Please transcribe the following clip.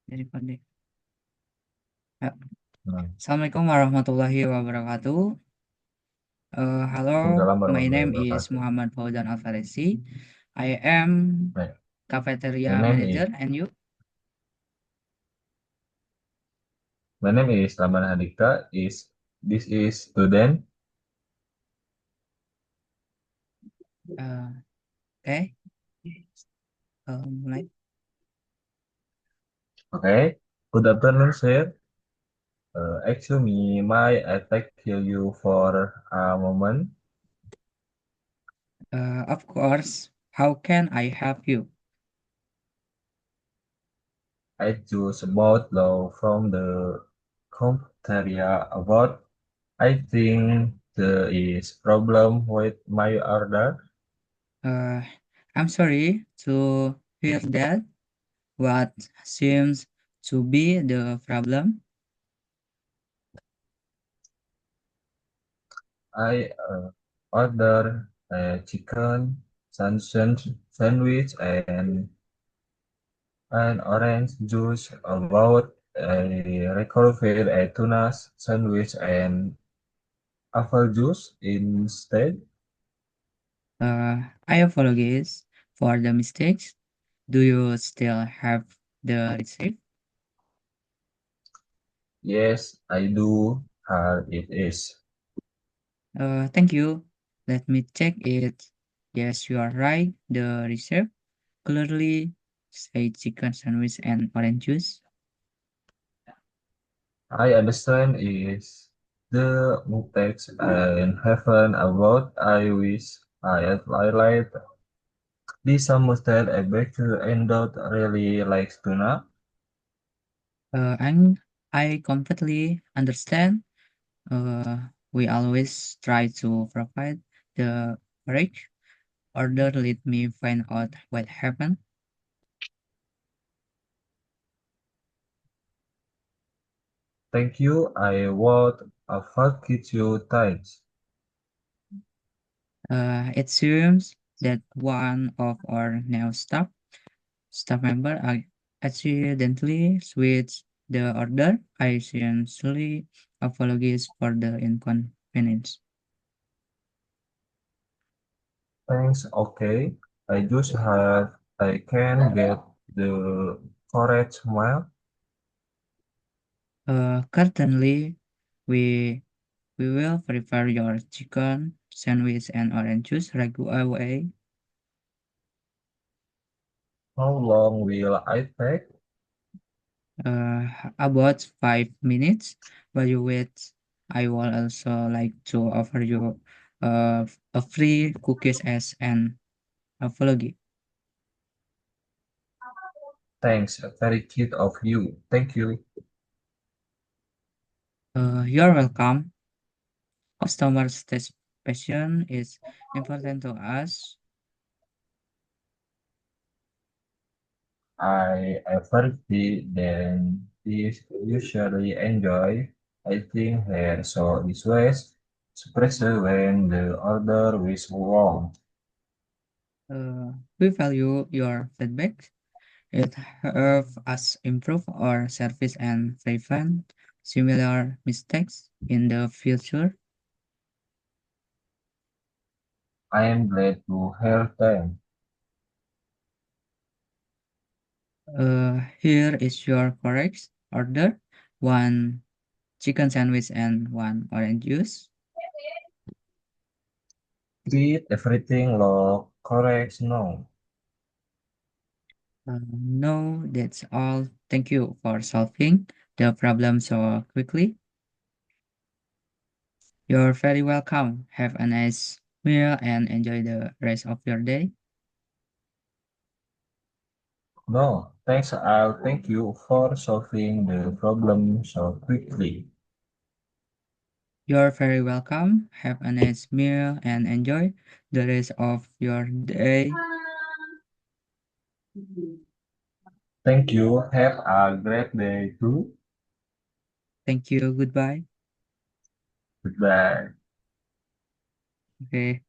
Jadi pandai. Ya. Nah, Assalamualaikum warahmatullahi wabarakatuh. Hello, Waalaikumsalam my warahmatullahi name is wabarakatuh. Muhammad Fauzan Alfarisi. I am Baik. My cafeteria name is manager, and you? my name is Rahman Handika. This is student. Uh, okay, mulai. Okay. Good afternoon, sir. Excuse me, may I take you for a moment? Of course. How can I help you? I just about law from the cafeteria about. I think there is problem with my order. Uh, I'm sorry to hear that. What seems to be the problem? I order a chicken sandwich and an orange juice about a recovered a tuna sandwich and apple juice instead. I apologize for the mistakes. Do you still have the receipt? Yes, I do. How it is. Thank you. Let me check it. Yes, you are right. The receipt clearly say chicken sandwich and orange juice. I understand is the mistakes and happen about I wish I had highlight this some mustard a baker and not really likes tuna. And I completely understand. We always try to provide the correct order. Let me find out what happened. Thank you. I would fuck you tight. It seems that one of our new staff member accidentally switched the order. I sincerely apologize for the inconvenience. Thanks, okay. I just have I can get the correct smile. Currently, we we will prepare your chicken sandwich and orange juice right away. How long will I take? About 5 minutes. While you wait, I will also like to offer you a free cookies as an apology. Thanks, very cute of you. Thank you. You're welcome. Customer satisfaction is important to us. I everything then is usually enjoy. I think here so is ways, especially when the order is wrong. We value your feedback. It helps us improve our service and prevent similar mistakes in the future. I am glad to hear them. Here is your correct order. One chicken sandwich and one orange juice. Treat everything look correct now. No, that's all. Thank you for solving the problem so quickly. You're very welcome. Have a nice meal and enjoy the rest of your day. No, thanks. I'll thank you for solving the problem so quickly. You're very welcome. Have a nice meal and enjoy the rest of your day. Thank you. Have a great day too. Thank you. Goodbye. Goodbye. Okay.